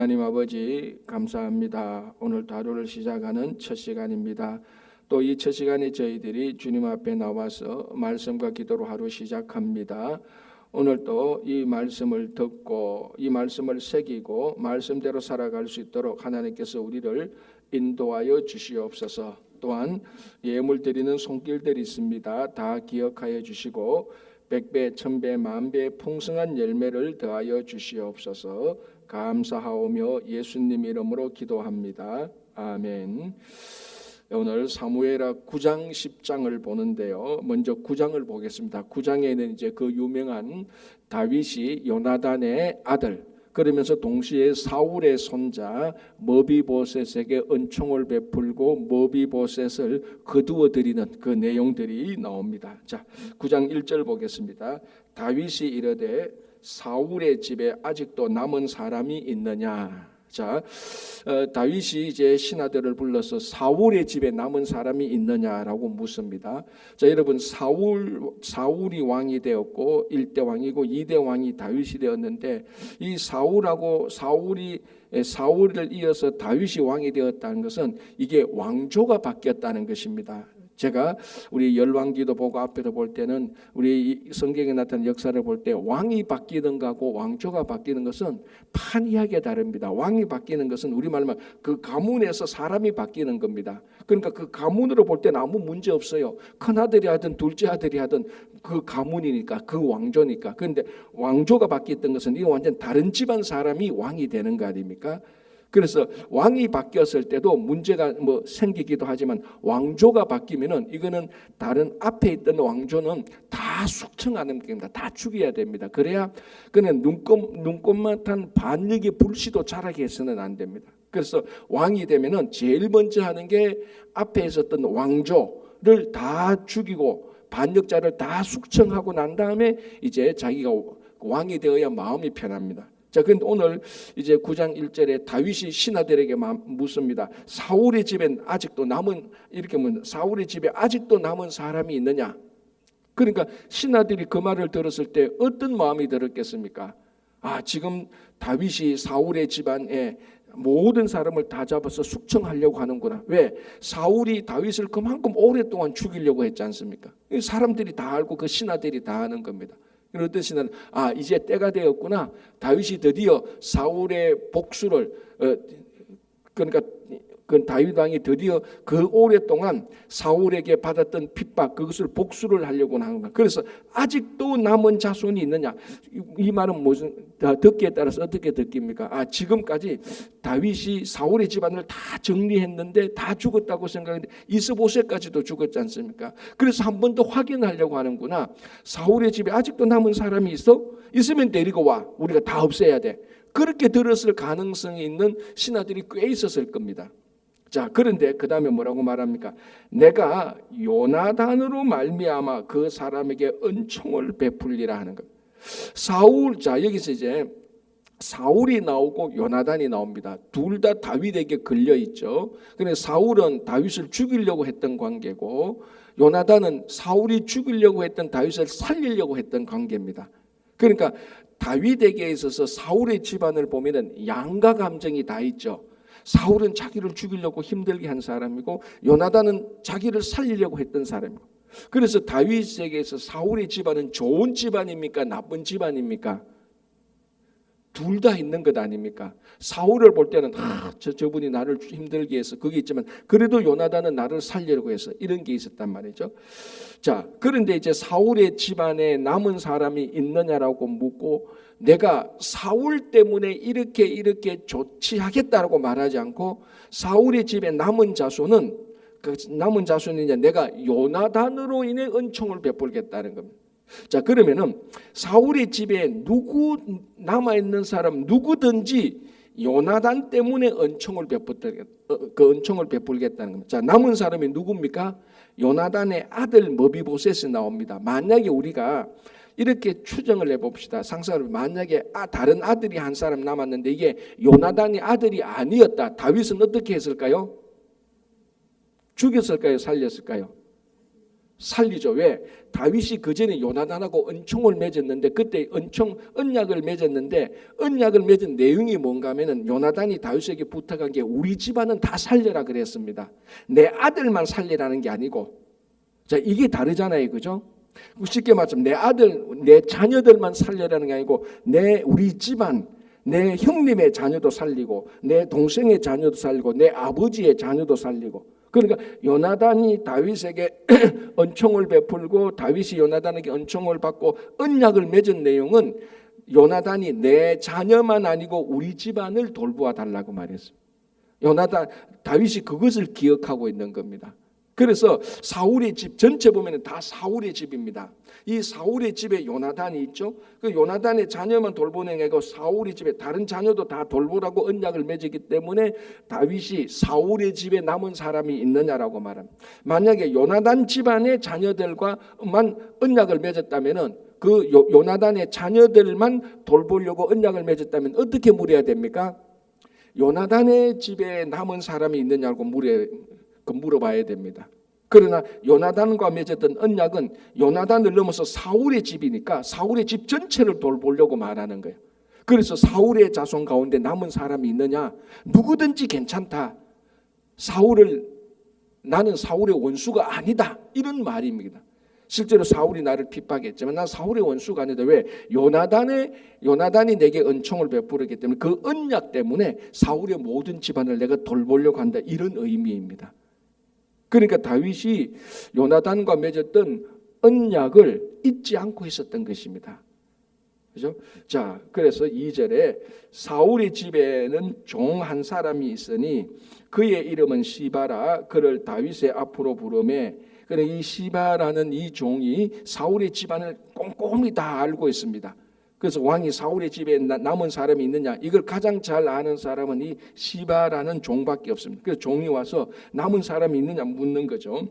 하나님 아버지 감사합니다. 오늘 하루를 시작하는 첫 시간입니다. 또 이 첫 시간에 저희들이 주님 앞에 나와서 말씀과 기도로 하루 시작합니다. 오늘도 이 말씀을 듣고 이 말씀을 새기고 말씀대로 살아갈 수 있도록 하나님께서 우리를 인도하여 주시옵소서. 또한 예물 드리는 손길들이 있습니다. 다 기억하여 주시고 100배, 1000배, 만배의 풍성한 열매를 더하여 주시옵소서. 감사하오며 예수님 이름으로 기도합니다. 아멘. 오늘 사무엘하 9장 10장을 보는데요. 먼저 9장을 보겠습니다. 9장에는 이제 그 유명한 다윗이 요나단의 아들, 그러면서 동시에 사울의 손자 머비보셋에게 은총을 베풀고 머비보셋을 거두어 드리는 그 내용들이 나옵니다. 자, 9장 1절 보겠습니다. 다윗이 이르되 사울의 집에 아직도 남은 사람이 있느냐? 자, 다윗이 이제 신하들을 불러서 사울의 집에 남은 사람이 있느냐라고 묻습니다. 자, 여러분 사울이 왕이 되었고 1대 왕이고 2대 왕이 다윗이 되었는데 이 사울을 이어서 다윗이 왕이 되었다는 것은 이게 왕조가 바뀌었다는 것입니다. 제가 우리 열왕기도 보고 앞에도 볼 때는 우리 성경에 나타난 역사를 볼 때 왕이 바뀌는 것하고 왕조가 바뀌는 것은 판이하게 다릅니다. 왕이 바뀌는 것은 우리말로 그 가문에서 사람이 바뀌는 겁니다. 그러니까 그 가문으로 볼 때는 아무 문제 없어요. 큰아들이 하든 둘째 아들이 하든 그 가문이니까 그 왕조니까. 그런데 왕조가 바뀌었던 것은 이 완전 다른 집안 사람이 왕이 되는 거 아닙니까? 그래서 왕이 바뀌었을 때도 문제가 생기기도 하지만 왕조가 바뀌면은 이거는 다른 앞에 있던 왕조는 다 숙청하는 겁니다. 다 죽여야 됩니다. 그래야 그는 눈꼽만한 반역의 불씨도 자라게 해서는 안 됩니다. 그래서 왕이 되면은 제일 먼저 하는 게 앞에 있었던 왕조를 다 죽이고 반역자를 다 숙청하고 난 다음에 이제 자기가 왕이 되어야 마음이 편합니다. 자, 그런데 오늘 이제 9장 1절에 다윗이 신하들에게 묻습니다. 사울의 집에 아직도 남은 사울의 집에 아직도 남은 사람이 있느냐? 그러니까 신하들이 그 말을 들었을 때 어떤 마음이 들었겠습니까? 지금 다윗이 사울의 집안에 모든 사람을 다 잡아서 숙청하려고 하는구나. 왜? 사울이 다윗을 그만큼 오랫동안 죽이려고 했지 않습니까? 사람들이 다 알고 그 신하들이 다 아는 겁니다. 어떤 신하는 이제 때가 되었구나. 다윗이 드디어 사울의 복수를 그러니까 그 다윗 왕이 드디어 그 오랫동안 사울에게 받았던 핍박 그것을 복수를 하려고 하는 거야. 그래서 아직도 남은 자손이 있느냐? 이 말은 무슨 듣기에 따라서 어떻게 듣깁니까? 지금까지 다윗이 사울의 집안을 다 정리했는데 다 죽었다고 생각했는데 이스보셋까지도 죽었지 않습니까? 그래서 한 번 더 확인하려고 하는구나. 사울의 집에 아직도 남은 사람이 있으면 데리고 와. 우리가 다 없애야 돼. 그렇게 들었을 가능성이 있는 신하들이 꽤 있었을 겁니다. 자, 그런데 그 다음에 뭐라고 말합니까? 내가 요나단으로 말미암아 그 사람에게 은총을 베풀리라 하는 것. 여기서 이제 사울이 나오고 요나단이 나옵니다. 둘 다 다윗에게 걸려 있죠. 그런데 사울은 다윗을 죽이려고 했던 관계고 요나단은 사울이 죽이려고 했던 다윗을 살리려고 했던 관계입니다. 그러니까 다윗에게 있어서 사울의 집안을 보면은 양가 감정이 다 있죠. 사울은 자기를 죽이려고 힘들게 한 사람이고 요나단은 자기를 살리려고 했던 사람이고. 그래서 다윗에게서 사울의 집안은 좋은 집안입니까? 나쁜 집안입니까? 둘 다 있는 것 아닙니까? 사울을 볼 때는 저분이 나를 힘들게 해서 그게 있지만 그래도 요나단은 나를 살리려고 해서 이런 게 있었단 말이죠. 자, 그런데 이제 사울의 집안에 남은 사람이 있느냐라고 묻고 내가 사울 때문에 이렇게 조치하겠다라고 말하지 않고 사울의 집에 남은 자손은 이제 내가 요나단으로 인해 은총을 베풀겠다는 겁니다. 자, 그러면은 사울의 집에 남아있는 사람 누구든지 요나단 때문에 은총을 베풀겠다는 겁니다. 자, 남은 사람이 누굽니까? 요나단의 아들 머비보셋이 나옵니다. 만약에 우리가 이렇게 추정을 해봅시다. 상상을 만약에 다른 아들이 한 사람 남았는데 이게 요나단의 아들이 아니었다. 다윗은 어떻게 했을까요? 죽였을까요? 살렸을까요? 살리죠. 왜? 다윗이 그 전에 요나단하고 언총을 맺었는데 그때 언약을 맺었는데 언약을 맺은 내용이 뭔가 하면은 요나단이 다윗에게 부탁한 게 우리 집안은 다 살려라 그랬습니다. 내 아들만 살리라는 게 아니고, 자, 이게 다르잖아요. 그죠? 쉽게 말하면 내 아들, 내 자녀들만 살려라는 게 아니고 우리 집안, 내 형님의 자녀도 살리고 내 동생의 자녀도 살리고 내 아버지의 자녀도 살리고. 그러니까 요나단이 다윗에게 언총을 베풀고 다윗이 요나단에게 언총을 받고 언약을 맺은 내용은 요나단이 내 자녀만 아니고 우리 집안을 돌보아 달라고 말했어요. 다윗이 그것을 기억하고 있는 겁니다. 그래서 사울의 집 전체 보면 다 사울의 집입니다. 이 사울의 집에 요나단이 있죠. 그 요나단의 자녀만 돌보는 게 아니고 사울의 집에 다른 자녀도 다 돌보라고 언약을 맺었기 때문에 다윗이 사울의 집에 남은 사람이 있느냐라고 말합니다. 만약에 요나단 집안의 자녀들과만 언약을 맺었다면은 그 요나단의 자녀들만 돌보려고 언약을 맺었다면 어떻게 물어야 됩니까? 요나단의 집에 남은 사람이 있느냐고 물어봐야 됩니다. 그러나 요나단과 맺었던 언약은 요나단을 넘어서 사울의 집이니까 사울의 집 전체를 돌보려고 말하는 거예요. 그래서 사울의 자손 가운데 남은 사람이 있느냐? 누구든지 괜찮다. 나는 사울의 원수가 아니다. 이런 말입니다. 실제로 사울이 나를 핍박했지만 난 사울의 원수가 아니다. 왜? 요나단이 내게 은총을 베풀었기 때문에 그 언약 때문에 사울의 모든 집안을 내가 돌보려고 한다. 이런 의미입니다. 그러니까 다윗이 요나단과 맺었던 언약을 잊지 않고 있었던 것입니다. 그죠? 자, 그래서 2절에 사울의 집에는 종 한 사람이 있으니 그의 이름은 시바라. 그를 다윗의 앞으로 부르매. 그래, 이 시바라는 이 종이 사울의 집안을 꼼꼼히 다 알고 있습니다. 그래서 왕이 사울의 집에 남은 사람이 있느냐, 이걸 가장 잘 아는 사람은 이 시바라는 종밖에 없습니다. 그래서 종이 와서 남은 사람이 있느냐 묻는 거죠.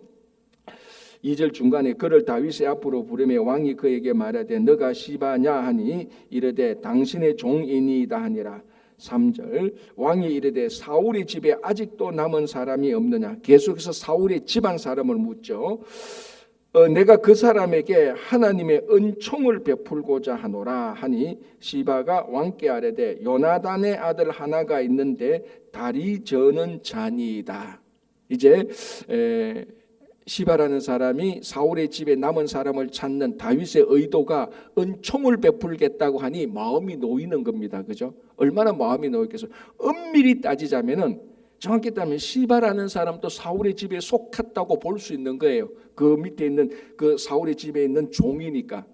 2절 중간에 그를 다윗의 앞으로 부르며 왕이 그에게 말하되 너가 시바냐 하니 이르되 당신의 종이니이다 하니라. 3절 왕이 이르되 사울의 집에 아직도 남은 사람이 없느냐. 계속해서 사울의 집안 사람을 묻죠. 내가 그 사람에게 하나님의 은총을 베풀고자 하노라 하니 시바가 왕께 아뢰되 요나단의 아들 하나가 있는데 다리 저는 자니이다. 이제 시바라는 사람이 사울의 집에 남은 사람을 찾는 다윗의 의도가 은총을 베풀겠다고 하니 마음이 놓이는 겁니다. 그죠? 얼마나 마음이 놓이겠어. 엄밀히 따지자면은 정확히 따면 시바라는 사람도 사울의 집에 속했다고 볼 수 있는 거예요. 그 밑에 있는 그 사울의 집에 있는 종이니까.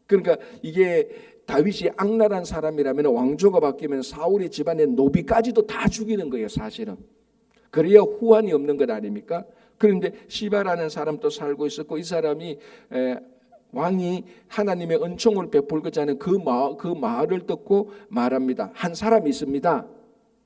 그러니까 이게 다윗이 악랄한 사람이라면 왕조가 바뀌면 사울의 집안의 노비까지도 다 죽이는 거예요, 사실은. 그래야 후환이 없는 것 아닙니까? 그런데 시바라는 사람도 살고 있었고 이 사람이 왕이 하나님의 은총을 베풀고자 하는 그 말을 듣고 말합니다. 한 사람이 있습니다.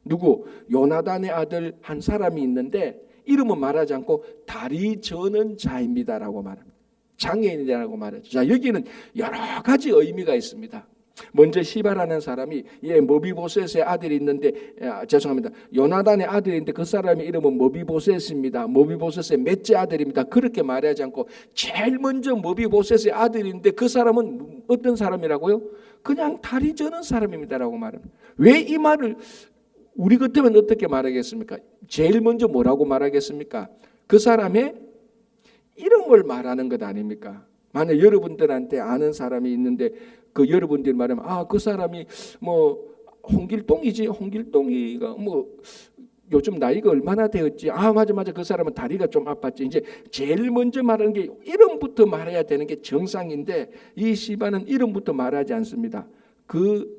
누구? 요나단의 아들 한 사람이 있는데 이름은 말하지 않고 다리 저는 자입니다라고 말합니다. 장애인이라고 말하죠. 자, 여기는 여러 가지 의미가 있습니다. 먼저 시바라는 사람이 머비보셋의 아들이 있는데 죄송합니다. 요나단의 아들인데 그 사람의 이름은 머비보셋입니다. 머비보셋의 넷째 아들입니다. 그렇게 말하지 않고 제일 먼저 머비보셋의 아들인데 그 사람은 어떤 사람이라고요? 그냥 다리 저는 사람입니다라고 말합니다. 왜 이 말을 우리 같으면 어떻게 말하겠습니까? 제일 먼저 뭐라고 말하겠습니까? 그 사람의 이름을 말하는 것 아닙니까? 만약 여러분들한테 아는 사람이 있는데 그 여러분들이 말하면 그 사람이 뭐 홍길동이지. 홍길동이가 뭐 요즘 나이가 얼마나 되었지. 맞아 그 사람은 다리가 좀 아팠지. 이제 제일 먼저 말하는 게 이름부터 말해야 되는 게 정상인데 이 시바는 이름부터 말하지 않습니다. 그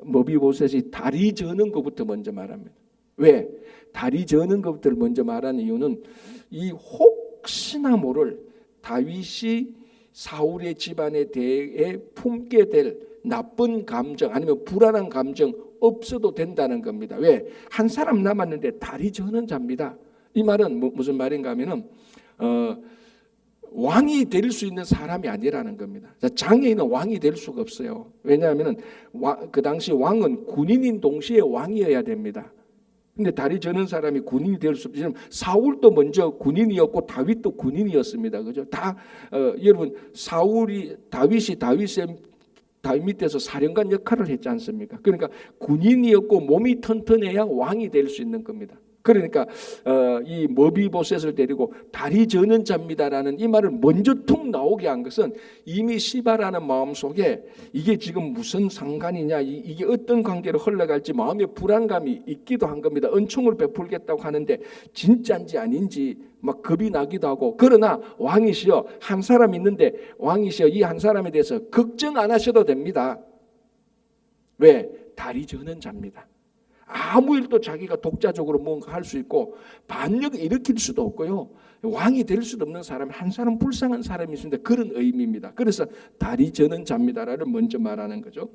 머비보셋이 다리 저는 것부터 먼저 말합니다. 왜? 다리 저는 것부터 먼저 말하는 이유는 이 혹시나 모를 다윗이 사울의 집안에 대해 품게 될 나쁜 감정 아니면 불안한 감정 없어도 된다는 겁니다. 왜? 한 사람 남았는데 다리 저는 잡니다. 이 말은 무슨 말인가 하면은 왕이 될 수 있는 사람이 아니라는 겁니다. 장애인은 왕이 될 수가 없어요. 왜냐하면 그 당시 왕은 군인인 동시에 왕이어야 됩니다. 근데 다리 저는 사람이 군인이 될 수 없지. 사울도 먼저 군인이었고 다윗도 군인이었습니다. 그죠? 여러분 다윗이 다윗 밑에서 사령관 역할을 했지 않습니까? 그러니까 군인이었고 몸이 튼튼해야 왕이 될 수 있는 겁니다. 그러니까 이 머비보셋을 데리고 다리 저는 자입니다라는 이 말을 먼저 툭 나오게 한 것은 이미 시바라는 마음속에 이게 지금 무슨 상관이냐, 이게 어떤 관계로 흘러갈지 마음의 불안감이 있기도 한 겁니다. 은총을 베풀겠다고 하는데 진짜인지 아닌지 막 겁이 나기도 하고. 그러나 왕이시여, 한 사람 있는데 왕이시여 이 한 사람에 대해서 걱정 안 하셔도 됩니다. 왜? 다리 저는 자입니다. 아무 일도 자기가 독자적으로 뭔가 할 수 있고 반역을 일으킬 수도 없고요. 왕이 될 수도 없는 사람, 한 사람 불쌍한 사람이 있습니다. 그런 의미입니다. 그래서 다리 저는 자입니다라를 먼저 말하는 거죠.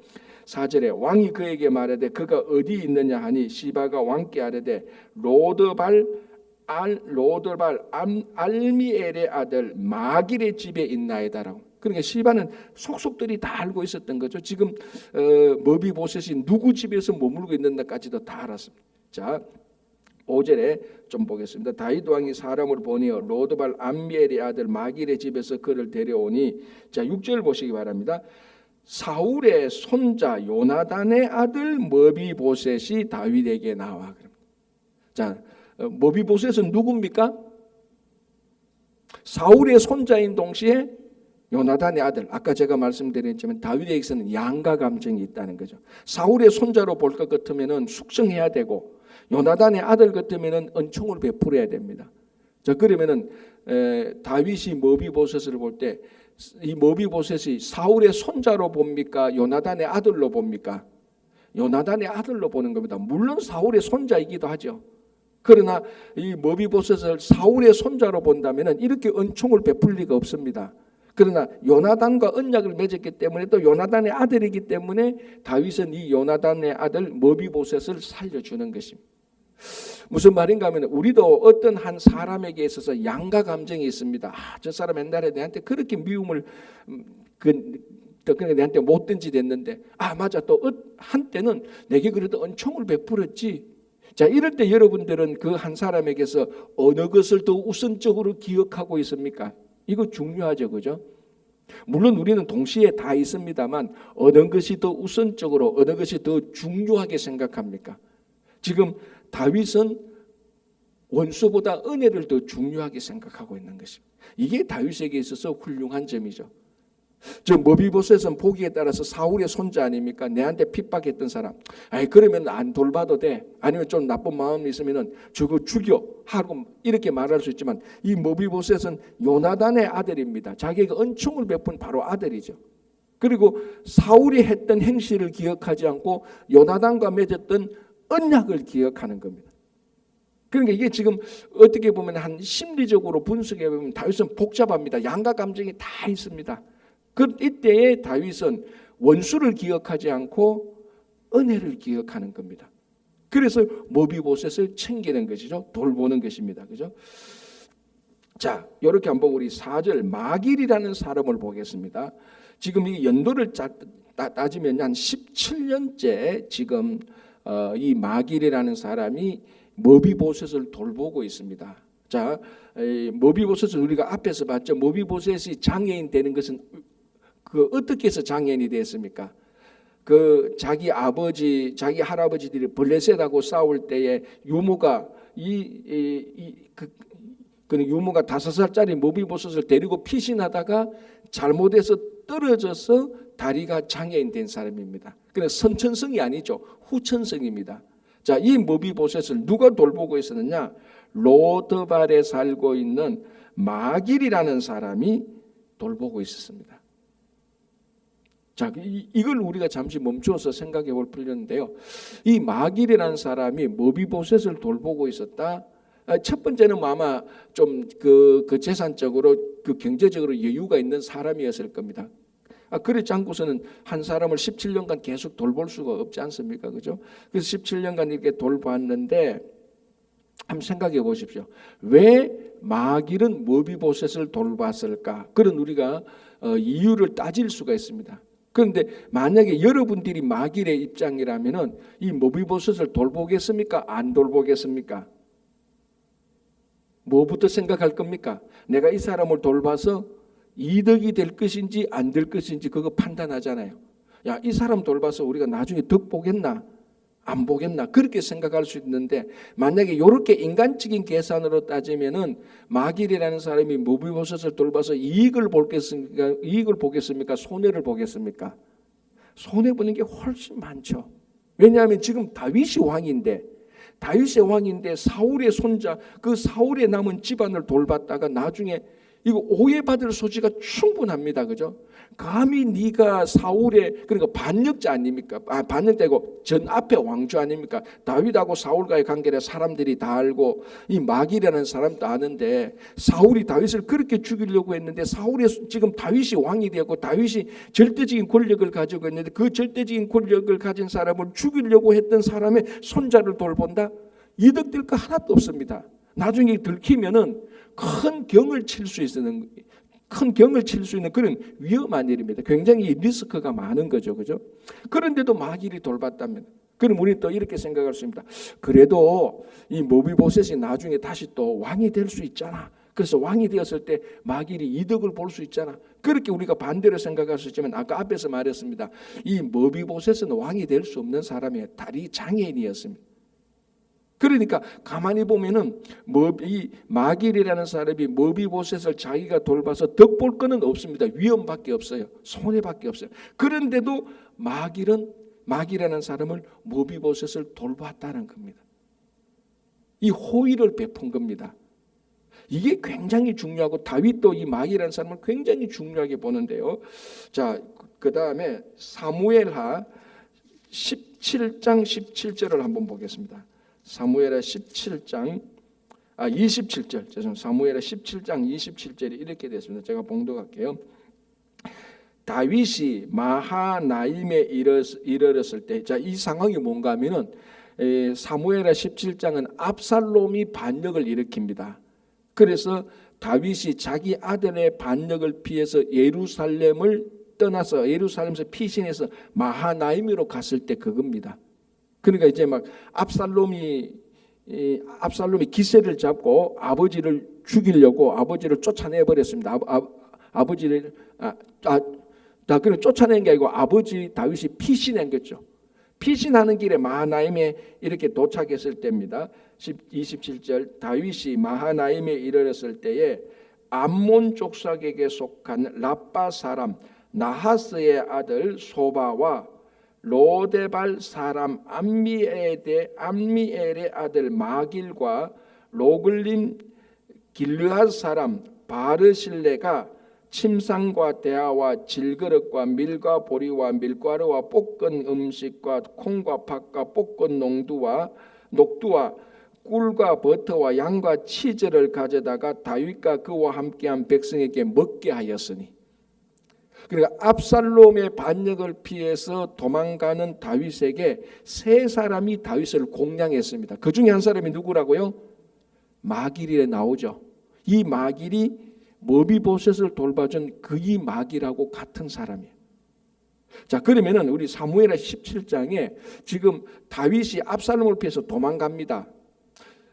4절에 왕이 그에게 말하되 그가 어디 있느냐 하니 시바가 왕께 아뢰되 로드발 알미엘의 아들 마길의 집에 있나이다라고. 그러니까 시바는 속속들이 다 알고 있었던 거죠. 지금 머비보셋이 누구 집에서 머물고 있는지까지도 다 알았습니다. 자, 5절에 좀 보겠습니다. 다윗 왕이 사람을 보내어 로드발 암미엘의 아들 마길의 집에서 그를 데려오니, 자 6절 보시기 바랍니다. 사울의 손자 요나단의 아들 머비보셋이 다윗에게 나와. 자, 머비보셋은 누굽니까? 사울의 손자인 동시에 요나단의 아들. 아까 제가 말씀드렸지만 다윗에게서는 양가 감정이 있다는 거죠. 사울의 손자로 볼 것 같으면 숙성해야 되고 요나단의 아들 같으면 은총을 베풀어야 됩니다. 자, 그러면은 다윗이 머비보셋을 볼 때 이 머비보셋이 사울의 손자로 봅니까? 요나단의 아들로 봅니까? 요나단의 아들로 보는 겁니다. 물론 사울의 손자이기도 하죠. 그러나 이 머비보셋을 사울의 손자로 본다면 이렇게 은총을 베풀 리가 없습니다. 그러나 요나단과 언약을 맺었기 때문에 또 요나단의 아들이기 때문에 다윗은 이 요나단의 아들 머비보셋을 살려주는 것입니다. 무슨 말인가 하면 우리도 어떤 한 사람에게 있어서 양가 감정이 있습니다. 저 사람 옛날에 내한테 그렇게 미움을 그러니까 내한테 못된지 됐는데 맞아, 또 한때는 내게 그래도 은총을 베풀었지. 자, 이럴 때 여러분들은 그 한 사람에게서 어느 것을 더 우선적으로 기억하고 있습니까? 이거 중요하죠, 그죠? 물론 우리는 동시에 다 있습니다만 어느 것이 더 우선적으로, 어느 것이 더 중요하게 생각합니까? 지금 다윗은 원수보다 은혜를 더 중요하게 생각하고 있는 것입니다. 이게 다윗에게 있어서 훌륭한 점이죠. 저 머비보셋은 보기에 따라서 사울의 손자 아닙니까? 내한테 핍박했던 사람. 그러면 안 돌봐도 돼. 아니면 좀 나쁜 마음이 있으면 저거 죽여 하고 이렇게 말할 수 있지만 이 머비보셋은 요나단의 아들입니다. 자기가 은총을 베푼 바로 아들이죠. 그리고 사울이 했던 행실을 기억하지 않고 요나단과 맺었던 언약을 기억하는 겁니다. 그러니까 이게 지금 어떻게 보면 한 심리적으로 분석해 보면 다윗은 복잡합니다. 양가 감정이 다 있습니다. 이때에 다윗은 원수를 기억하지 않고 은혜를 기억하는 겁니다. 그래서 머비보셋을 챙기는 것이죠. 돌보는 것입니다. 그죠? 자, 이렇게 한번 우리 4절 마길이라는 사람을 보겠습니다. 지금 이 연도를 따지면 한 17년째 지금 이 마길이라는 사람이 머비보셋을 돌보고 있습니다. 자, 머비보셋은 우리가 앞에서 봤죠. 머비보셋이 장애인 되는 것은 어떻게 해서 장애인이 됐습니까? 자기 아버지, 자기 할아버지들이 블레셋하고 싸울 때에 유모가 유모가 5살짜리 머비보셋을 데리고 피신하다가 잘못해서 떨어져서 다리가 장애인 된 사람입니다. 그래서 선천성이 아니죠. 후천성입니다. 자, 이 머비보셋을 누가 돌보고 있었느냐? 로드발에 살고 있는 마길이라는 사람이 돌보고 있었습니다. 자, 이걸 우리가 잠시 멈추어서 생각해 볼 필요인데요. 이 마길이라는 사람이 머비보셋을 돌보고 있었다. 첫 번째는 아마 좀 그 재산적으로 경제적으로 여유가 있는 사람이었을 겁니다. 그렇지 않고서는 한 사람을 17년간 계속 돌볼 수가 없지 않습니까? 그죠? 그래서 17년간 이렇게 돌봤는데 한번 생각해 보십시오. 왜 마길은 머비보셋을 돌봤을까? 그런 우리가 이유를 따질 수가 있습니다. 그런데 만약에 여러분들이 마길의 입장이라면은 이 모비보셋을 돌보겠습니까? 안 돌보겠습니까? 뭐부터 생각할 겁니까? 내가 이 사람을 돌봐서 이득이 될 것인지 안 될 것인지 그거 판단하잖아요. 야, 이 사람 돌봐서 우리가 나중에 덕 보겠나? 안 보겠나? 그렇게 생각할 수 있는데 만약에 이렇게 인간적인 계산으로 따지면은 마길이라는 사람이 모비보셋을 돌봐서 이익을 보겠습니까? 이익을 보겠습니까? 손해를 보겠습니까? 손해 보는 게 훨씬 많죠. 왜냐하면 지금 다윗이 왕인데 사울의 손자 그 사울의 남은 집안을 돌봤다가 나중에 이거 오해받을 소지가 충분합니다. 그죠? 감히 네가 사울의 그러니까 반역자 아닙니까? 반역자고 전 앞에 왕조 아닙니까? 다윗하고 사울과의 관계를 사람들이 다 알고 이 마길이라는 사람도 아는데 사울이 다윗을 그렇게 죽이려고 했는데 사울이 지금 다윗이 왕이 되었고 다윗이 절대적인 권력을 가지고 있는데 그 절대적인 권력을 가진 사람을 죽이려고 했던 사람의 손자를 돌본다? 이득될 거 하나도 없습니다. 나중에 들키면은 큰 경을 칠 수 있는 그런 위험한 일입니다. 굉장히 리스크가 많은 거죠, 그죠? 그런데도 마길이 돌봤다면, 그럼 우리 또 이렇게 생각할 수 있습니다. 그래도 이 모비보셋이 나중에 다시 또 왕이 될 수 있잖아. 그래서 왕이 되었을 때 마길이 이득을 볼 수 있잖아. 그렇게 우리가 반대로 생각할 수 있지만 아까 앞에서 말했습니다. 이 모비보셋은 왕이 될 수 없는 사람이에요. 다리 장애인이었습니다. 그러니까 가만히 보면은 이 마길이라는 사람이 모비보셋을 자기가 돌봐서 덕 볼 거는 없습니다. 위험밖에 없어요. 손해밖에 없어요. 그런데도 마길이라는 사람을 모비보셋을 돌봤다는 겁니다. 이 호의를 베푼 겁니다. 이게 굉장히 중요하고 다윗도 이 마길이라는 사람을 굉장히 중요하게 보는데요. 자, 그 다음에 사무엘하 17장 17절을 한번 보겠습니다. 사무엘하 27장 27절 죄송합니다. 사무엘하 17장 27절이 이렇게 됐습니다. 제가 봉독할게요. 다윗이 마하나임에 이르렀을 때, 자, 이 상황이 뭔가 하면은 사무엘하 17장은 압살롬이 반역을 일으킵니다. 그래서 다윗이 자기 아들의 반역을 피해서 예루살렘을 떠나서 예루살렘에서 피신해서 마하나임으로 갔을 때 그겁니다. 그러니까 이제 막 압살롬이 기세를 잡고 아버지를 죽이려고 아버지를 쫓아내 버렸습니다. 아버지를 그냥 쫓아낸 게 아니고 아버지 다윗이 피신한 거죠. 피신하는 길에 마하나임에 이렇게 도착했을 때입니다. 27절 다윗이 마하나임에 이르렀을 때에 암몬 족속에게 속한 라빠 사람 나하스의 아들 소바와 로데발 사람 암미엘의 아들 마길과 로글림 길르앗 사람 바르실레가 침상과 대야와 질그릇과 밀과 보리와 밀가루와 볶은 음식과 콩과 팥과 볶은 녹두와 꿀과 버터와 양과 치즈를 가져다가 다윗과 그와 함께한 백성에게 먹게 하였으니, 그러니까 압살롬의 반역을 피해서 도망가는 다윗에게 세 사람이 다윗을 공양했습니다. 그 중에 한 사람이 누구라고요? 마길이 나오죠. 이 마길이 모비보셋을 돌봐준 그 이 마길하고 같은 사람이에요. 자, 그러면은 우리 사무엘하 17장에 지금 다윗이 압살롬을 피해서 도망갑니다.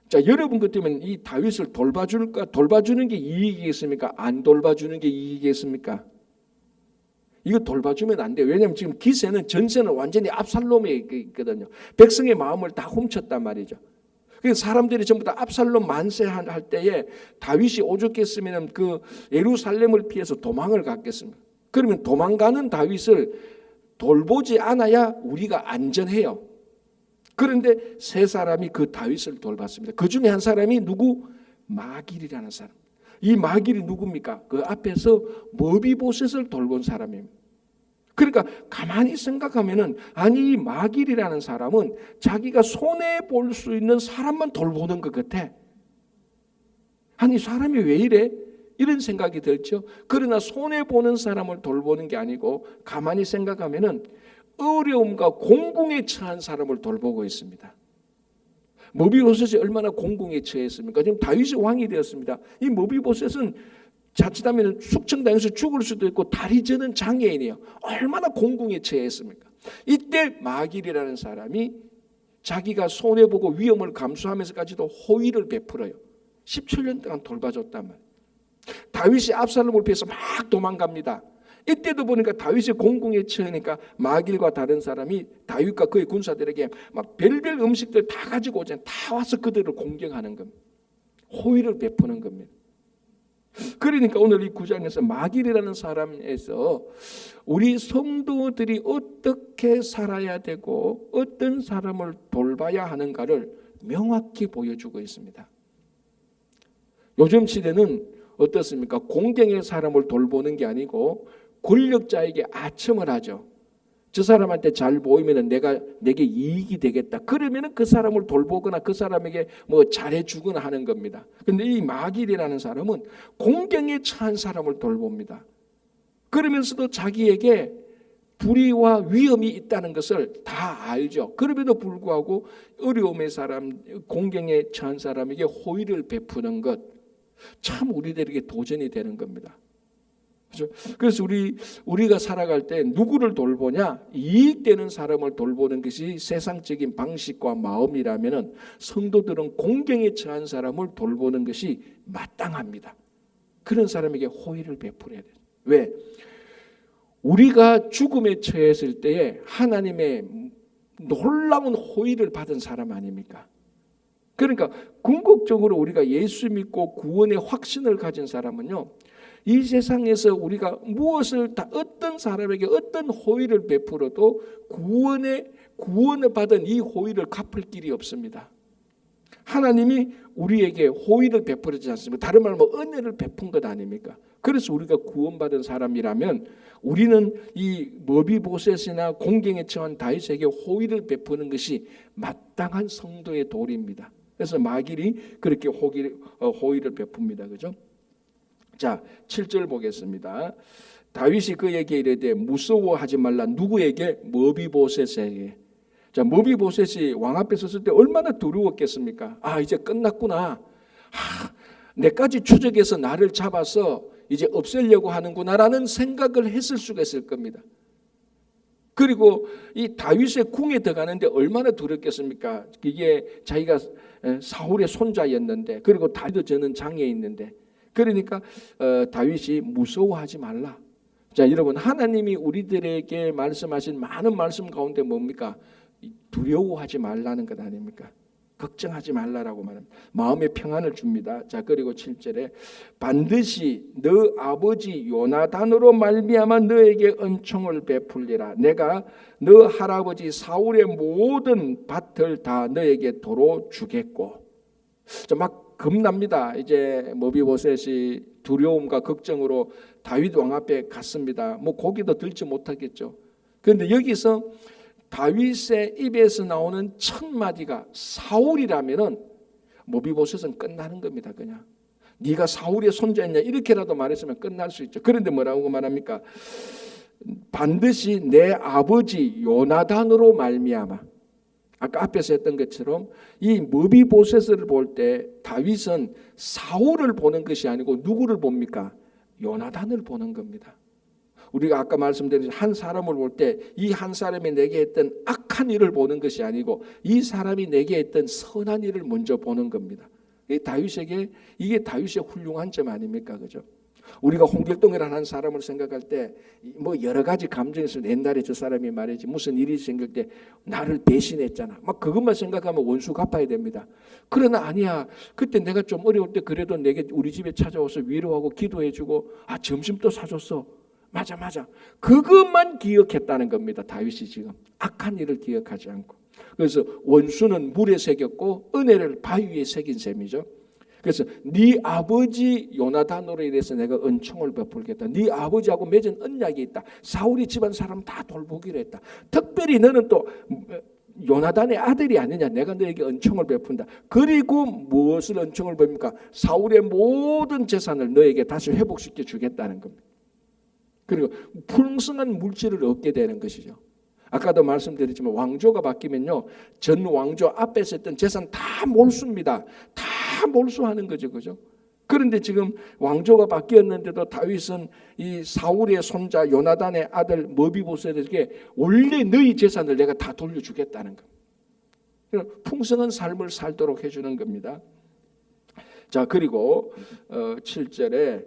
자, 여러분 같으면 이 다윗을 돌봐주는 게 이익이겠습니까? 안 돌봐주는 게 이익이겠습니까? 이거 돌봐주면 안 돼요. 왜냐하면 지금 전세는 완전히 압살롬에 있거든요. 백성의 마음을 다 훔쳤단 말이죠. 그래서 사람들이 전부 다 압살롬 만세할 때에 다윗이 오죽했으면 그 예루살렘을 피해서 도망을 갔겠습니까? 그러면 도망가는 다윗을 돌보지 않아야 우리가 안전해요. 그런데 세 사람이 그 다윗을 돌봤습니다. 그 중에 한 사람이 누구? 마길이라는 사람. 이 마길이 누굽니까? 그 앞에서 모비보셋을 돌본 사람입니다. 그러니까 가만히 생각하면은 아니 이 마길이라는 사람은 자기가 손해 볼 수 있는 사람만 돌보는 것 같아. 아니 사람이 왜 이래? 이런 생각이 들죠. 그러나 손해 보는 사람을 돌보는 게 아니고 가만히 생각하면은 어려움과 공궁에 처한 사람을 돌보고 있습니다. 모비보셋이 얼마나 공궁에 처했습니까? 지금 다윗이 왕이 되었습니다. 이 모비보셋은 자칫하면 숙청당해서 죽을 수도 있고 다리 저는 장애인이에요. 얼마나 공궁에 처했습니까? 이때 마길이라는 사람이 자기가 손해보고 위험을 감수하면서까지도 호의를 베풀어요. 17년 동안 돌봐줬단 말이에요. 다윗이 압살롬을 피해서 막 도망갑니다. 이때도 보니까 다윗이 공궁에 처하니까 마길과 다른 사람이 다윗과 그의 군사들에게 막 별별 음식들 다 가지고 오잖아요. 다 와서 그들을 공격하는 겁니다. 호의를 베푸는 겁니다. 그러니까 오늘 이 구장에서 마길이라는 사람에서 우리 성도들이 어떻게 살아야 되고 어떤 사람을 돌봐야 하는가를 명확히 보여주고 있습니다. 요즘 시대는 어떻습니까? 공경의 사람을 돌보는 게 아니고 권력자에게 아첨을 하죠. 저 사람한테 잘 보이면 내게 이익이 되겠다. 그러면 그 사람을 돌보거나 그 사람에게 뭐 잘해주거나 하는 겁니다. 그런데 이 마길이라는 사람은 공경에 처한 사람을 돌봅니다. 그러면서도 자기에게 불의와 위험이 있다는 것을 다 알죠. 그럼에도 불구하고 어려움의 사람, 공경에 처한 사람에게 호의를 베푸는 것, 참 우리들에게 도전이 되는 겁니다. 그래서 우리가 살아갈 때 누구를 돌보냐? 이익되는 사람을 돌보는 것이 세상적인 방식과 마음이라면 성도들은 공경에 처한 사람을 돌보는 것이 마땅합니다. 그런 사람에게 호의를 베풀어야 돼요. 왜? 우리가 죽음에 처했을 때에 하나님의 놀라운 호의를 받은 사람 아닙니까? 그러니까 궁극적으로 우리가 예수 믿고 구원의 확신을 가진 사람은요, 이 세상에서 우리가 무엇을 어떤 사람에게 어떤 호의를 베풀어도 구원을 받은 이 호의를 갚을 길이 없습니다. 하나님이 우리에게 호의를 베풀지 않습니까? 다른 말로 은혜를 베푼 것 아닙니까? 그래서 우리가 구원받은 사람이라면 우리는 이 머비보셋이나 공경에 처한 다윗에게 호의를 베푸는 것이 마땅한 성도의 도리입니다. 그래서 마길이 그렇게 호의를 베풉니다. 그죠? 자, 7절 보겠습니다. 다윗이 그에게 이르되 무서워하지 말라. 누구에게? 머비보셋에게. 자, 머비보셋이 왕 앞에 섰을 때 얼마나 두려웠겠습니까? 아, 이제 끝났구나. 내까지 추적해서 나를 잡아서 이제 없애려고 하는구나라는 생각을 했을 수가 있을 겁니다. 그리고 이 다윗의 궁에 들어가는데 얼마나 두렵겠습니까? 이게 자기가 사울의 손자였는데, 그리고 다윗도 저는 장애있는데, 그러니까 다윗이 무서워하지 말라. 자, 여러분, 하나님이 우리들에게 말씀하신 많은 말씀 가운데 뭡니까? 두려워하지 말라는 것 아닙니까? 걱정하지 말라라고 말합니다. 마음의 평안을 줍니다. 자, 그리고 7절에 반드시 너 아버지 요나단으로 말미암아 너에게 은총을 베풀리라. 내가 너 할아버지 사울의 모든 밭을 다 너에게 도로 주겠고. 자, 막 겁납니다. 이제 머비보셋이 두려움과 걱정으로 다윗 왕 앞에 갔습니다. 뭐 고기도 들지 못하겠죠. 그런데 여기서 다윗의 입에서 나오는 첫 마디가 사울이라면은 머비보셋은 끝나는 겁니다. 그냥 네가 사울의 손자였냐 이렇게라도 말했으면 끝날 수 있죠. 그런데 뭐라고 말합니까? 반드시 내 아버지 요나단으로 말미암아. 아까 앞에서 했던 것처럼 이 머비보셋을 볼 때 다윗은 사울을 보는 것이 아니고 누구를 봅니까? 요나단을 보는 겁니다. 우리가 아까 말씀드린 한 사람을 볼 때 이 한 사람이 내게 했던 악한 일을 보는 것이 아니고 이 사람이 내게 했던 선한 일을 먼저 보는 겁니다. 이게 다윗의 훌륭한 점 아닙니까? 그죠? 우리가 홍길동이라는 한 사람을 생각할 때 뭐 여러 가지 감정이 있어요. 옛날에 저 사람이 말이지 무슨 일이 생길 때 나를 배신했잖아. 막 그것만 생각하면 원수 갚아야 됩니다. 그러나 아니야. 그때 내가 좀 어려울 때 그래도 내게 우리 집에 찾아와서 위로하고 기도해주고 점심도 사줬어. 맞아. 그것만 기억했다는 겁니다. 다윗이 지금 악한 일을 기억하지 않고. 그래서 원수는 물에 새겼고 은혜를 바위 위에 새긴 셈이죠. 그래서 네 아버지 요나단으로 인해서 내가 은총을 베풀겠다. 네 아버지하고 맺은 언약이 있다. 사울이 집안 사람 다 돌보기로 했다. 특별히 너는 또 요나단의 아들이 아니냐. 내가 너에게 은총을 베푼다. 그리고 무엇을 은총을 베풉니까? 사울의 모든 재산을 너에게 다시 회복시켜 주겠다는 겁니다. 그리고 풍성한 물질을 얻게 되는 것이죠. 아까도 말씀드렸지만 왕조가 바뀌면요, 전 왕조 앞에 있었던 재산 다 몰수입니다. 다 몰수하는 거죠, 그죠? 그런데 지금 왕조가 바뀌었는데도 다윗은 이 사울의 손자 요나단의 아들 머비보셋에게 원래 너희 재산을 내가 다 돌려주겠다는 겁니다. 풍성한 삶을 살도록 해주는 겁니다. 자, 그리고 7절에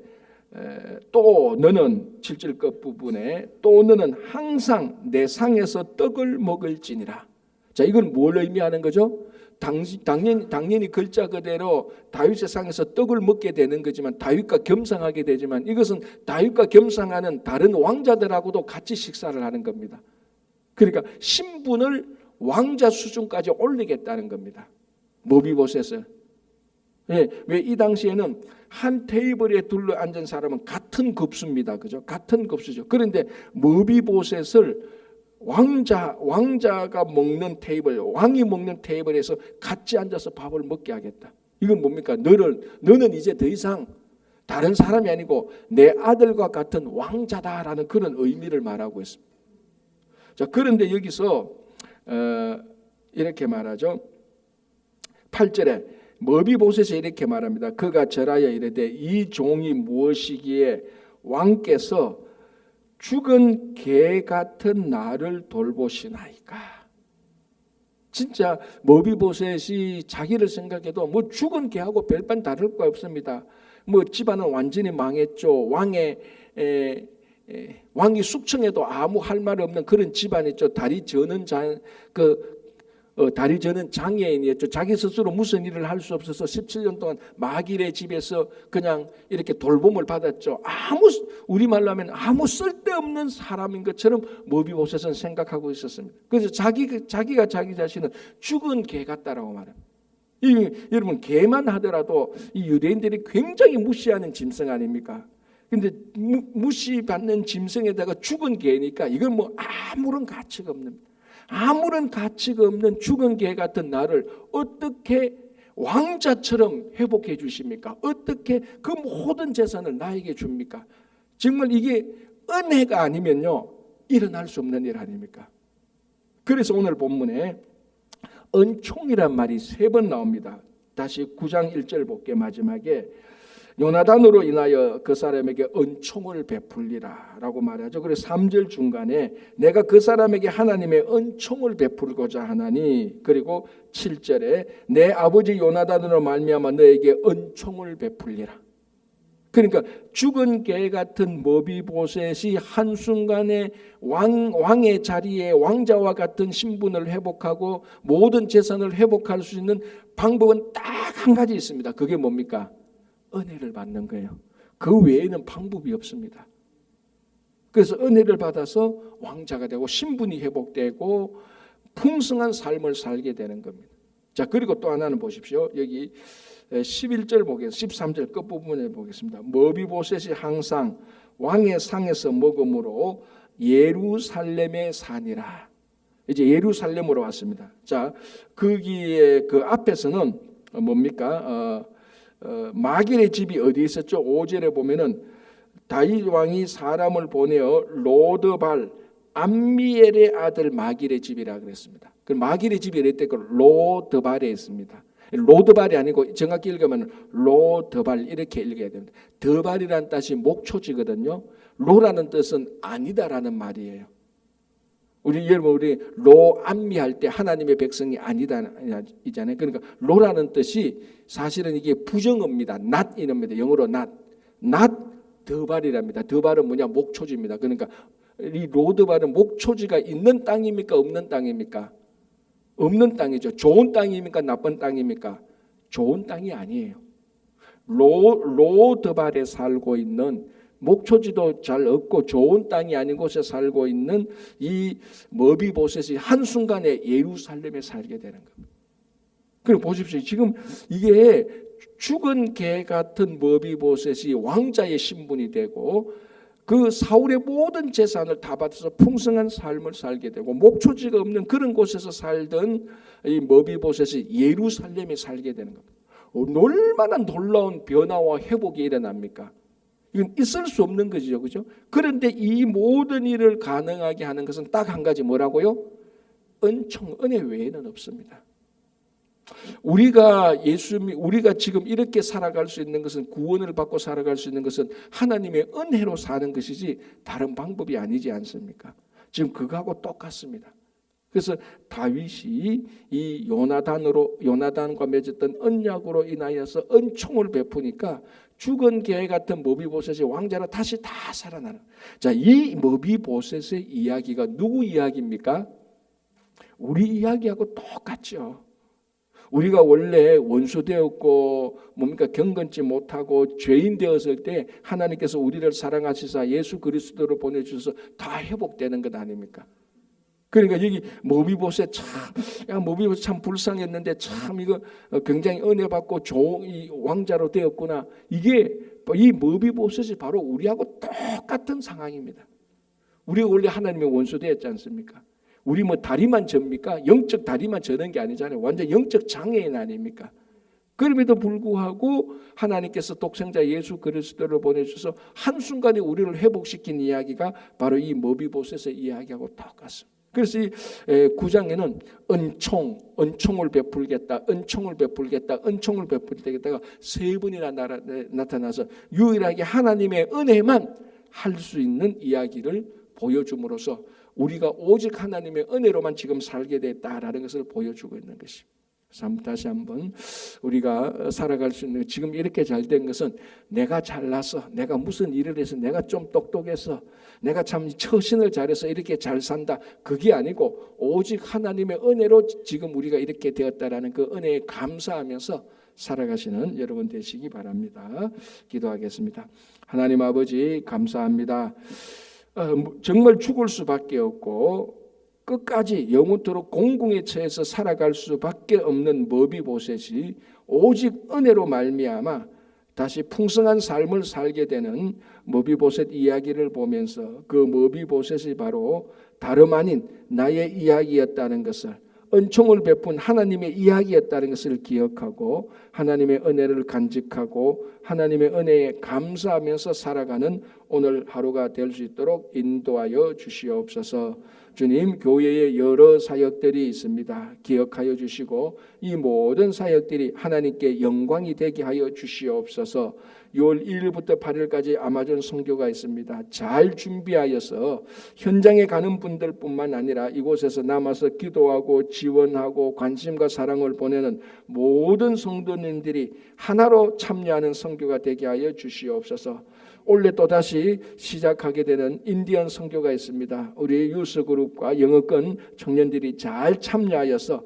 또 너는 7절 끝부분에 또 너는 항상 내 상에서 떡을 먹을지니라. 자, 이건 뭘 의미하는 거죠? 당연히 글자 그대로 다윗의 상에서 떡을 먹게 되는 거지만 다윗과 겸상하게 되지만 이것은 다윗과 겸상하는 다른 왕자들하고도 같이 식사를 하는 겁니다. 그러니까 신분을 왕자 수준까지 올리겠다는 겁니다. 머비보셋을. 왜 이 당시에는 한 테이블에 둘러 앉은 사람은 같은 급수입니다. 그죠? 같은 급수죠. 그런데 머비보셋을 왕자가 먹는 테이블, 왕이 먹는 테이블에서 같이 앉아서 밥을 먹게 하겠다. 이건 뭡니까? 너는 이제 더 이상 다른 사람이 아니고 내 아들과 같은 왕자다라는 그런 의미를 말하고 있습니다. 자, 그런데 여기서 이렇게 말하죠. 8절에 머비보셋이 이렇게 말합니다. 그가 절하여 이르되 이 종이 무엇이기에 왕께서 죽은 개 같은 나를 돌보시나이까. 진짜 머비보셋이 자기를 생각해도 뭐 죽은 개하고 별반 다를 거 없습니다. 뭐 집안은 완전히 망했죠. 왕이 숙청해도 아무 할 말 없는 그런 집안이었죠. 다리 저는 장애인이었죠. 자기 스스로 무슨 일을 할 수 없어서 17년 동안 마길의 집에서 그냥 이렇게 돌봄을 받았죠. 우리말로 하면 아무 쓸데없는 사람인 것처럼 머비보셋은 생각하고 있었습니다. 그래서 자기가 자기 자신은 죽은 개 같다라고 말합니다. 여러분, 개만 하더라도 이 유대인들이 굉장히 무시하는 짐승 아닙니까? 근데 무시받는 짐승에다가 죽은 개니까 이건 뭐 아무런 가치가 없는 죽은 개 같은 나를 어떻게 왕자처럼 회복해 주십니까? 어떻게 그 모든 재산을 나에게 줍니까? 정말 이게 은혜가 아니면요 일어날 수 없는 일 아닙니까? 그래서 오늘 본문에 은총이란 말이 3번 나옵니다. 다시 9장 1절 볼게요. 마지막에 요나단으로 인하여 그 사람에게 은총을 베풀리라 라고 말하죠. 그래서 3절 중간에 내가 그 사람에게 하나님의 은총을 베풀고자 하나니, 그리고 7절에 내 아버지 요나단으로 말미암아 너에게 은총을 베풀리라. 그러니까 죽은 개 같은 머비보셋이 한순간에 왕의 자리에 왕자와 같은 신분을 회복하고 모든 재산을 회복할 수 있는 방법은 딱 한 가지 있습니다. 그게 뭡니까? 은혜를 받는 거예요. 그 외에는 방법이 없습니다. 그래서 은혜를 받아서 왕자가 되고 신분이 회복되고 풍성한 삶을 살게 되는 겁니다. 자, 그리고 또 하나는 보십시오. 여기 11절 보겠습니다. 13절 끝부분에 보겠습니다. 머비보셋이 항상 왕의 상에서 먹음으로 예루살렘에 사니라. 이제 예루살렘으로 왔습니다. 자, 거기에 그 앞에서는 뭡니까? 마길의 집이 어디 있었죠? 5절에 보면은 다윗 왕이 사람을 보내어 로드발 암미엘의 아들 마길의 집이라 그랬습니다. 그 마길의 집이 이랬대. 그 로드발에 있습니다. 로드발이 아니고 정확히 읽으면 로드발 이렇게 읽어야 됩니다. 드발이라는 뜻이 목초지거든요. 로라는 뜻은 아니다라는 말이에요. 우리 로 암미할 때 하나님의 백성이 아니다 이잖아요. 그러니까 로라는 뜻이 사실은 이게 부정어입니다. not 이랍니다. 영어로 not 드발이랍니다. 드발은 뭐냐? 목초지입니다. 그러니까 이 로드발은 목초지가 있는 땅입니까? 없는 땅입니까? 없는 땅이죠. 좋은 땅입니까? 나쁜 땅입니까? 좋은 땅이 아니에요. 로드발에 살고 있는 목초지도 잘 없고 좋은 땅이 아닌 곳에 살고 있는 이 머비보셋이 한순간에 예루살렘에 살게 되는 겁니다. 그리고 보십시오. 지금 이게 죽은 개 같은 머비보셋이 왕자의 신분이 되고 그 사울의 모든 재산을 다 받아서 풍성한 삶을 살게 되고 목초지가 없는 그런 곳에서 살던 이 머비보셋이 예루살렘에 살게 되는 겁니다. 얼마나 놀라운 변화와 회복이 일어납니까? 이건 있을 수 없는 거죠, 그죠? 그런데 이 모든 일을 가능하게 하는 것은 딱 한 가지 뭐라고요? 은총, 은혜 외에는 없습니다. 우리가 지금 이렇게 살아갈 수 있는 것은, 구원을 받고 살아갈 수 있는 것은 하나님의 은혜로 사는 것이지 다른 방법이 아니지 않습니까? 지금 그거하고 똑같습니다. 그래서 다윗이 이 요나단과 맺었던 언약으로 인하여서 은총을 베푸니까 죽은 개 같은 머비보셋이 왕자로 다시 다 살아나는. 자, 이 머비보셋의 이야기가 누구 이야기입니까? 우리 이야기하고 똑같죠. 우리가 원래 원수되었고 뭡니까 경건치 못하고 죄인 되었을 때 하나님께서 우리를 사랑하시사 예수 그리스도를 보내주셔서 다 회복되는 것 아닙니까? 그러니까 여기 머비보셋 머비보셋 참 불쌍했는데 참 이거 굉장히 은혜 받고 좋은 왕자로 되었구나. 이게 이 머비보셋이 바로 우리하고 똑같은 상황입니다. 우리가 원래 하나님의 원수 되었지 않습니까? 우리 뭐 다리만 접니까? 영적 다리만 저는 게 아니잖아요. 완전 영적 장애인 아닙니까? 그럼에도 불구하고 하나님께서 독생자 예수 그리스도를 보내주셔서 한순간에 우리를 회복시킨 이야기가 바로 이 머비보셋의 이야기하고 똑같습니다. 그래서 이 9장에는 은총을 베풀겠다, 은총을 베풀겠다가 세 번이나 나타나서 유일하게 하나님의 은혜만 할 수 있는 이야기를 보여줌으로써 우리가 오직 하나님의 은혜로만 지금 살게 됐다라는 것을 보여주고 있는 것입니다. 다시 한번 우리가 살아갈 수 있는, 지금 이렇게 잘 된 것은 내가 잘나서, 내가 무슨 일을 해서, 내가 좀 똑똑해서, 내가 참 처신을 잘해서 이렇게 잘 산다, 그게 아니고 오직 하나님의 은혜로 지금 우리가 이렇게 되었다라는 그 은혜에 감사하면서 살아가시는 여러분 되시기 바랍니다. 기도하겠습니다. 하나님 아버지 감사합니다. 정말 죽을 수밖에 없고 끝까지 영원토록 공공의 처에서 살아갈 수밖에 없는 머비보셋이 오직 은혜로 말미암아 다시 풍성한 삶을 살게 되는 머비보셋 이야기를 보면서 그 머비보셋이 바로 다름 아닌 나의 이야기였다는 것을, 은총을 베푼 하나님의 이야기였다는 것을 기억하고 하나님의 은혜를 간직하고 하나님의 은혜에 감사하면서 살아가는 오늘 하루가 될 수 있도록 인도하여 주시옵소서. 주님, 교회에 여러 사역들이 있습니다. 기억하여 주시고 이 모든 사역들이 하나님께 영광이 되게 하여 주시옵소서. 6월 1일부터 8일까지 아마존 선교가 있습니다. 잘 준비하여서 현장에 가는 분들뿐만 아니라 이곳에서 남아서 기도하고 지원하고 관심과 사랑을 보내는 모든 성도님들이 하나로 참여하는 선교가 되게 하여 주시옵소서. 올해 또다시 시작하게 되는 인디언 선교가 있습니다. 우리 유스그룹과 영어권 청년들이 잘 참여하여서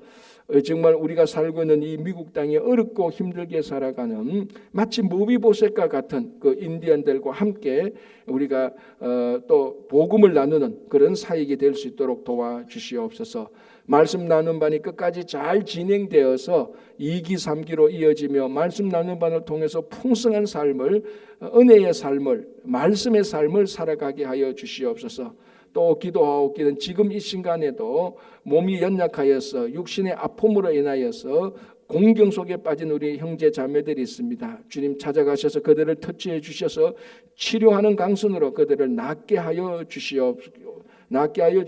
정말 우리가 살고 있는 이 미국 땅에 어렵고 힘들게 살아가는 마치 머비보셋과 같은 그 인디언들과 함께 우리가 또 복음을 나누는 그런 사역이 될 수 있도록 도와주시옵소서. 말씀 나눈 반이 끝까지 잘 진행되어서 2기 3기로 이어지며 말씀 나눈 반을 통해서 풍성한 삶을, 은혜의 삶을, 말씀의 삶을 살아가게 하여 주시옵소서. 또 기도하옵기는 지금 이 순간에도 몸이 연약하여서 육신의 아픔으로 인하여서 공경 속에 빠진 우리 형제 자매들이 있습니다. 주님 찾아가셔서 그들을 터치해 주셔서 치료하는 강선으로 그들을 낫게 하여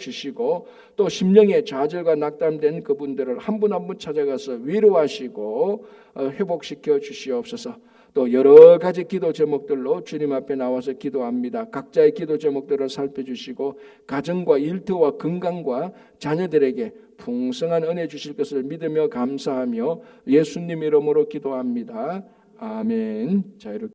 주시고 또 심령의 좌절과 낙담된 그분들을 한 분 한 분 찾아가서 위로하시고 회복시켜 주시옵소서. 또 여러 가지 기도 제목들로 주님 앞에 나와서 기도합니다. 각자의 기도 제목들을 살펴주시고 가정과 일터와 건강과 자녀들에게 풍성한 은혜 주실 것을 믿으며 감사하며 예수님 이름으로 기도합니다. 아멘. 자, 이렇게